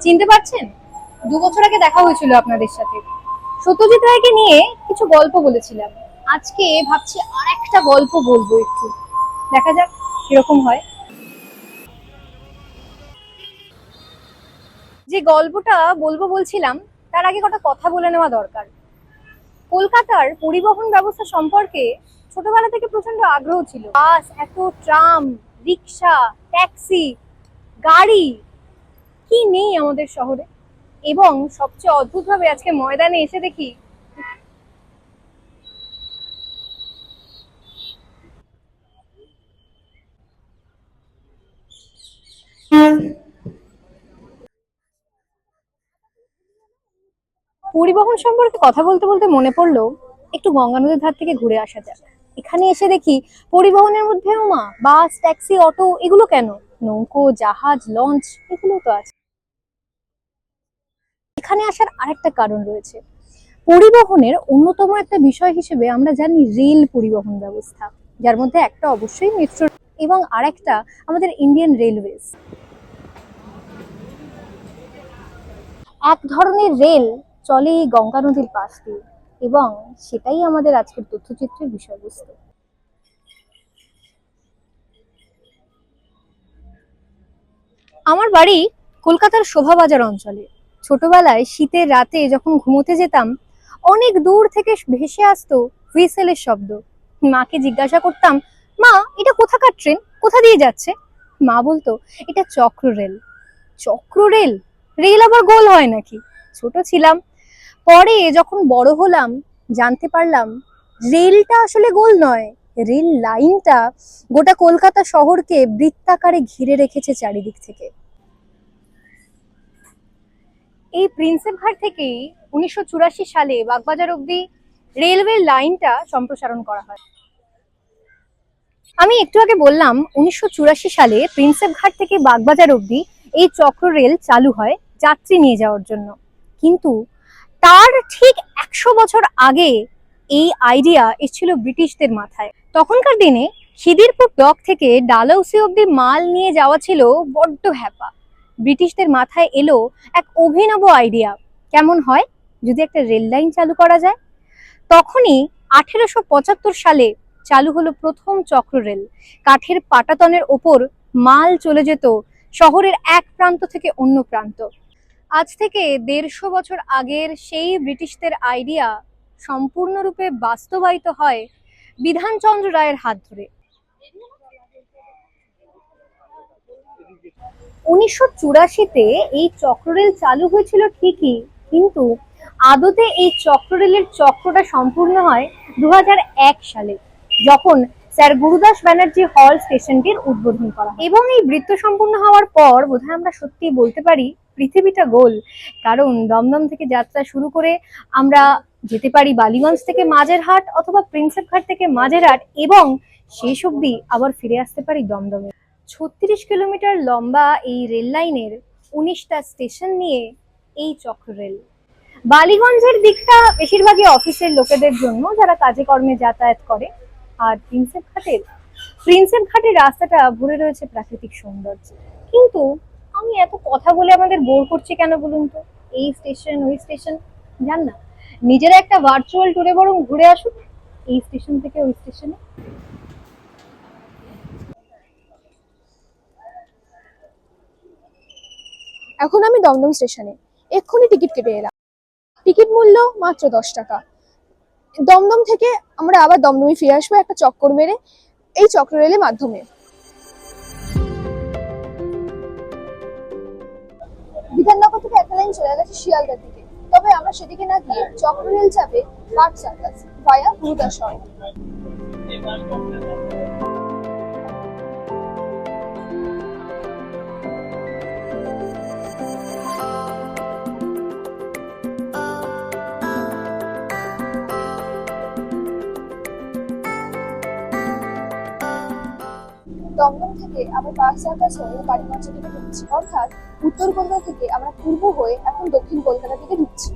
চিনতে পারছেন? 2 বছর আগে দেখা হয়েছিল আপনাদের সাথে। সত্যজিৎ রায়কে নিয়ে কিছু গল্প বলেছিলাম। আজকে ভাবছি আর একটা গল্প বলবো একটু, দেখা যাক কিরকম হয়। যে গল্পটা বলবো বলছিলাম তার আগে কটা কথা বলে নেওয়া দরকার। কলকাতার পরিবহন ব্যবস্থা সম্পর্কে ছোটবেলা থেকে প্রচন্ড আগ্রহ ছিল। বাস, এত ট্রাম, রিক্সা, ট্যাক্সি, গাড়ি, কি নেই আমাদের শহরে। এবং সবচেয়ে অদ্ভুত ভাবে আজকে ময়দানে এসে দেখি পরিবহন সম্পর্কে কথা বলতে বলতে মনে পড়লো একটু গঙ্গা নদীর ধার থেকে ঘুরে আসা যাক। এখানে এসে দেখি পরিবহনের মধ্যেও বাস, ট্যাক্সি, অটো, এগুলো কেন, নৌকো, জাহাজ, লঞ্চ, এগুলো তো আছে। এখানে আসার আরেকটা কারণ রয়েছে। পরিবহনের অন্যতম একটা বিষয় হিসেবে আমরা জানি রেল পরিবহন ব্যবস্থা, যার মধ্যে একটা অবশ্যই মেট্রো এবং আরেকটা আমাদের ইন্ডিয়ান রেলওয়েজ। এক ধরনের রেল চলে এই গঙ্গা নদীর পাশ দিয়ে, এবং সেটাই আমাদের আজকের তথ্যচিত্রের বিষয়বস্তু। আমার বাড়ি কলকাতার শোভাবাজার অঞ্চলে। ছোটবেলায় শীতের রাতে যখন ঘুমোতে যেতাম, অনেক দূর থেকে ভেসে আসতো হুইসেলের শব্দ। মাকে জিজ্ঞাসা করতাম, মা এটা কোথাকার ট্রেন, কোথা দিয়ে যাচ্ছে? মা বলতো এটা চক্র রেল। চক্র রেল? রেল আবার গোল হয় নাকি? ছোট ছিলাম। পরে যখন বড় হলাম জানতে পারলাম রেলটা আসলে গোল নয়, রেল লাইনটা গোটা কলকাতা শহরকে বৃত্তাকারে ঘিরে রেখেছে চারিদিক থেকে। এই প্রিন্সেপ ঘাট থেকেই 1984 সালে বাগবাজার অব্দি রেলওয়ে লাইনটা সম্প্রসারণ করা হয়। আমি একটু আগে বললাম 1984 সালে প্রিন্সেপ ঘাট থেকে বাগবাজার অব্দি এই চক্র রেল চালু হয় যাত্রী নিয়ে যাওয়ার জন্য। কিন্তু তার ঠিক 100 বছর আগে এই আইডিয়া এসেছিল ব্রিটিশদের মাথায়। তখনকার দিনে খিদিরপুর ডক থেকে ডালহৌসি অব্দি মাল নিয়ে যাওয়া ছিল বড্ড হ্যাপা। ব্রিটিশদের মাথায় এলো এক অভিনব আইডিয়া, কেমন হয় যদি একটা রেল লাইন চালু করা যায়। তখনই 1875 সালে চালু হলো প্রথম চক্র রেল। কাঠের পাটাতনের ওপর মাল চলে যেত শহরের এক প্রান্ত থেকে অন্য প্রান্ত। আজ থেকে 150 বছর আগের সেই ব্রিটিশদের আইডিয়া সম্পূর্ণরূপে বাস্তবায়িত হয় বিধানচন্দ্র রায়ের হাত ধরে। 1984-তে এই চক্ররেল চালু হয়েছিল ঠিকই, কিন্তু আদতে এই চক্ররেলের চক্রটা সম্পূর্ণ হয় 2001 সালে, যখন স্যার গুরুদাস ব্যানার্জি হল স্টেশনটির উদ্বোধন করা হয়। এবং এই বৃত্ত সম্পূর্ণ হওয়ার পর বোধহয় আমরা সত্যি বলতে পারি পৃথিবীটা গোল। কারণ দমদম থেকে যাত্রা শুরু করে আমরা যেতে পারি বালিগঞ্জ থেকে মাঝেরহাট, অথবা প্রিন্সেপ ঘাট থেকে মাঝেরহাট, এবং শেষ অবধি আবার ফিরে আসতে পারি দমদমে। 36 কিলোমিটার লম্বা এই রেল লাইনের 19টা স্টেশন নিয়ে এই চক্র রেল। বালিগঞ্জের দিকটা বেশিরভাগই অফিসের লোকেদের জন্য, যারা কাজে কর্মে যাতায়াত করে। আর প্রিন্সেপ ঘাটের রাস্তাটা ভরে রয়েছে প্রাকৃতিক সৌন্দর্য। কিন্তু আমি এত কথা বলে আমাদের বোর করছি কেন বলুন তো? এই স্টেশন ওই স্টেশন, জান না, নিজেরা একটা ভার্চুয়াল ট্যুরে বরং ঘুরে আসুন এই স্টেশন থেকে ওই স্টেশনে। এখন আমি দমদম স্টেশনে, এক্ষুনি টিকিট কেটে এলাম। টিকিট মূল্য মাত্র 10 টাকা। দমদম থেকে আমরা আবার দমদমে ফিরে আসবো একটা চক্কর মেরে এই চক্র রেলের মাধ্যমে। বিধাননগর থেকে একটা লাইন চলে গেছে শিয়ালদার দিকে, তবে আমরা সেদিকে না গিয়ে চক্র রেল যাবে পার্ক সার্কাস ভায়া গুরুদাস সড়ক। দমদম থেকে আবার পার্ক সার্কাস হয়ে বাড়িগঞ্জ দিকে ঢুকছি, অর্থাৎ উত্তর কলকাতা থেকে আমরা পূর্ব হয়ে এখন দক্ষিণ কলকাতা দিকে ঢুকছি।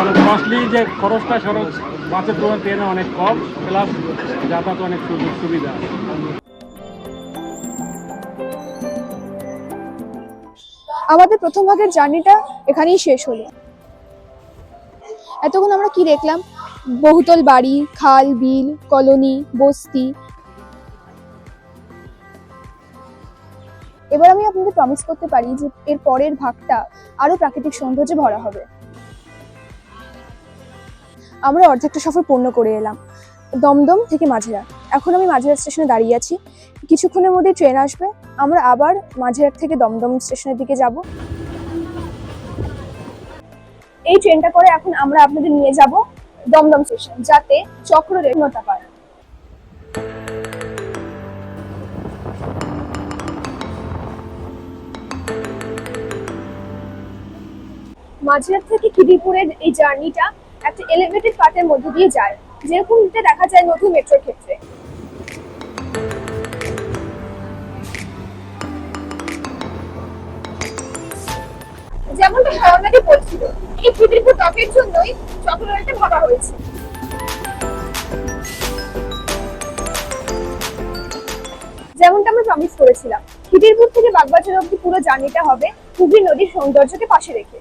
মানে কস্টলি যে খরচটা সড়ক বাসের তুলনায় ট্রেনে অনেক কম, প্লাস যাতায়াত অনেক সুযোগ সুবিধা আছে। আমাদের প্রথম ভাগের জার্নিটা এখানেই শেষ হলো। এতক্ষণ আমরা কি দেখলাম? বহুতল বাড়ি, খাল, বিল, কলোনি, বস্তি। এবার আমি আপনাদের প্রমিস করতে পারি যে এর পরের ভাগটা আরো প্রাকৃতিক সৌন্দর্যে ভরা হবে। আমরা অর্ধেকটা সফর পূর্ণ করে এলাম, দমদম থেকে মাঝেরহাট। এখন আমি মাঝেরহাট স্টেশনে দাঁড়িয়ে আছি। কিছুক্ষণের মধ্যে ট্রেন আসবে, আমরা আবার মাঝেরহাট থেকে দমদম স্টেশনের দিকে যাব। এই ট্রেনটা করে এখন আমরা আপনাদের নিয়ে যাব দমদম স্টেশন, যাতে চক্ররেল নটা পায়। মাঝেরহাট থেকে খিদিরপুরের এই জার্নিটা একটা এলিভেটেড পার্টের মধ্যে দিয়ে যায়, যেরকমটা দেখা যায় নতুন মেট্রোর ক্ষেত্রে। যেমনটা স্বর্ণাকে বলছিল, এই খিদিরপুর টকের জন্যই চক্ররেলটা ভাবা হয়েছে। যেমনটা আমরা প্রমিস করেছিলাম, খিদিরপুর থেকে বাগবাজার অবধি পুরো জার্নিটা হবে হুগলি নদীর সৌন্দর্যকে পাশে রেখে।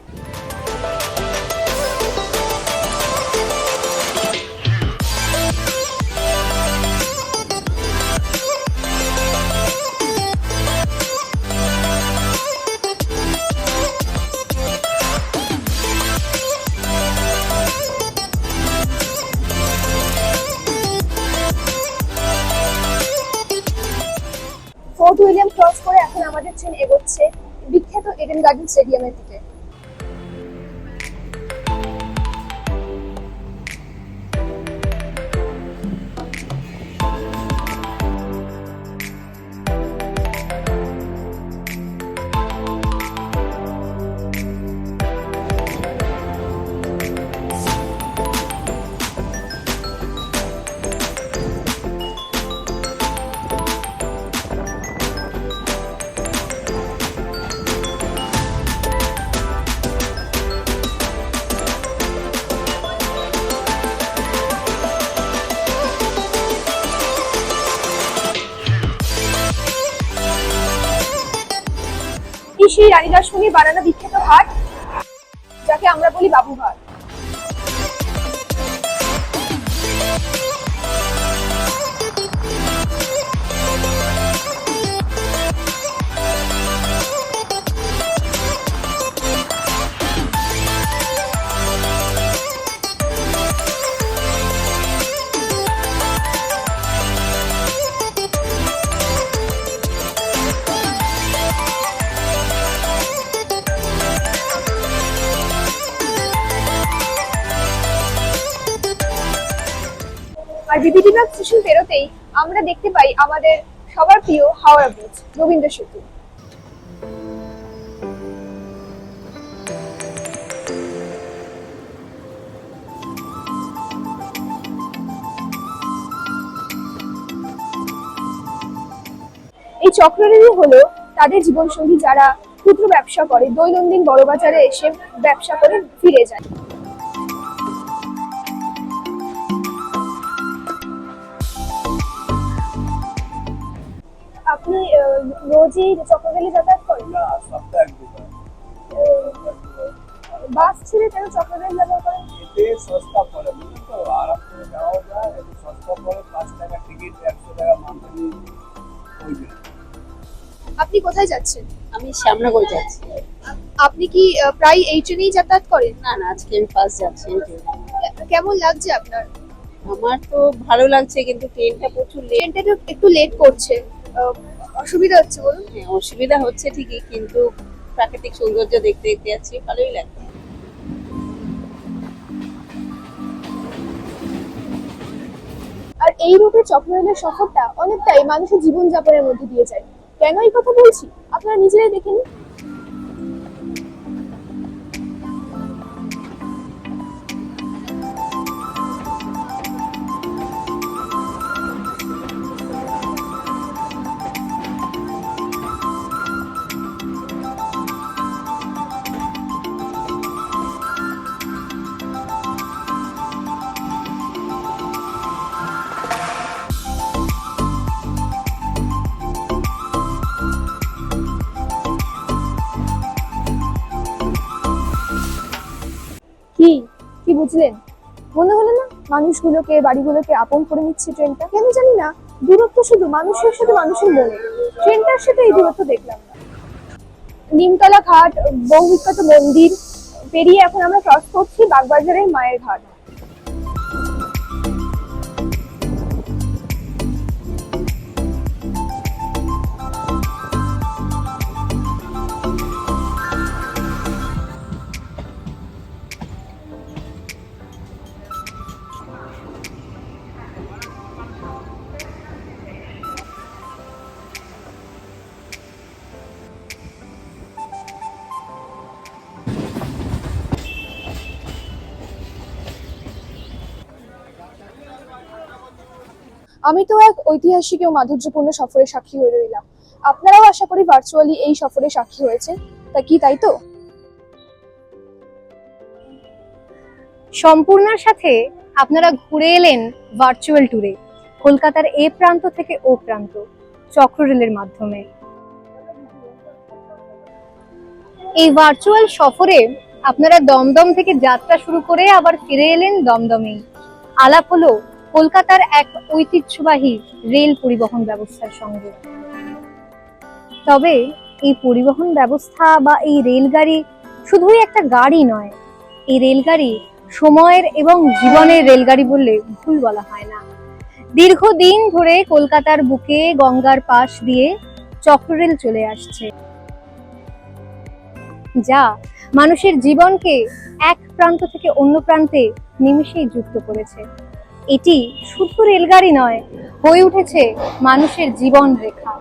ফোর্ট উইলিয়াম ক্রস করে এখন আমাদের ট্রেন এগোচ্ছে বিখ্যাত এডেন গার্ডেন স্টেডিয়ামের দিকে। সেই রানী রাসমণির বানানো বিখ্যাত ঘাট, যাকে আমরা বলি বাবুঘাট। আর বিবিধিবাগ স্টেশন পেরোতেই আমরা দেখতে পাই আমাদের সবার প্রিয় হাওড়া ব্রিজ, রবীন্দ্র সেতু। এই চক্ররেলই হলো তাদের জীবনসঙ্গী, যারা ক্ষুদ্র ব্যবসা করে, দৈনন্দিন বড় বাজারে এসে ব্যবসা করে ফিরে যায়। আপনি রোজই চক্ররেলে যাতায়াত করেন? না, সপ্তাহে একবার। বাস ছেড়ে কেন চক্ররেল ব্যবহার করেন? এতে সস্তা পড়ে, বুঝলি তো, আরাম করে যাওয়া যায়, একটু সস্তা পড়ে, 5 টাকা টিকিট, 100 টাকা মান্থলি ওই জন্য। আপনি কোথায় যাচ্ছেন? আমি শ্যামনগর যাচ্ছি। আপনি কি প্রায় এই ট্রেনেই যাতায়াত করেন? না না, আজকে আমি ফার্স্ট যাচ্ছি। কেমন লাগছে আপনার? আমার তো ভালো লাগছে, কিন্তু ট্রেনটা প্রচুর লেট। ট্রেনটা একটু লেট করছে, অসুবিধা হচ্ছে বলুন? হ্যাঁ, অসুবিধা হচ্ছে ঠিকই, কিন্তু প্রাকৃতিক সৌন্দর্য দেখতে দেখতে যাচ্ছি, ভালোই লাগছে। আর এই রুটে চক্ররেলের সফরটা অনেকটাই মানুষের জীবনযাপনের মধ্যে দিয়ে যায়। কেন এই কথা বলছি আপনারা নিজেরাই দেখে নিন। কি কি বুঝলেন? মনে হলো না মানুষগুলোকে, বাড়িগুলোকে আপন করে নিচ্ছে ট্রেনটা? কেন জানি না, দূরত্ব শুধু মানুষের সাথে মানুষের মনে, ট্রেনটার সাথে এই দূরত্ব দেখলাম না। নিমতলা ঘাট, বহু বিখ্যাত মন্দির পেরিয়ে এখন আমরা ক্রস করছি বাগবাজারের মায়ের ঘাট। আমি তো এক ঐতিহাসিক ও মাধুর্যপূর্ণ সফরের সাক্ষী হয়ে রইলাম। আপনারাও আশা করি ভার্চুয়ালি এই সফরের সাক্ষী হয়েছেন, তাই তো? সম্পূর্ণার সাথে আপনারা ঘুরে এলেন ভার্চুয়াল ট্যুরে কলকাতার এ প্রান্ত থেকে ও প্রান্ত চক্ররেলের মাধ্যমে। এই ভার্চুয়াল সফরে আপনারা দমদম থেকে যাত্রা শুরু করে আবার ফিরে এলেন দমদমেই। আলাপ হলো কলকাতার এক ঐতিহ্যবাহী রেল পরিবহন ব্যবস্থার সঙ্গে। তবে এই পরিবহন ব্যবস্থা বা এই রেলগাড়ি শুধুই একটা গাড়ি নয়, এই রেলগাড়ি সময়ের এবং জীবনের রেলগাড়ি বললে ভুল বলা হয় না। দীর্ঘদিন ধরে কলকাতার বুকে গঙ্গার পাশ দিয়ে চক্ররেল চলে আসছে, যা মানুষের জীবনকে এক প্রান্ত থেকে অন্য প্রান্তে নিমেষেই যুক্ত করেছে। এটি শুধু রেলগাড়ি নয়, হয়ে উঠেছে মানুষের জীবন রেখা।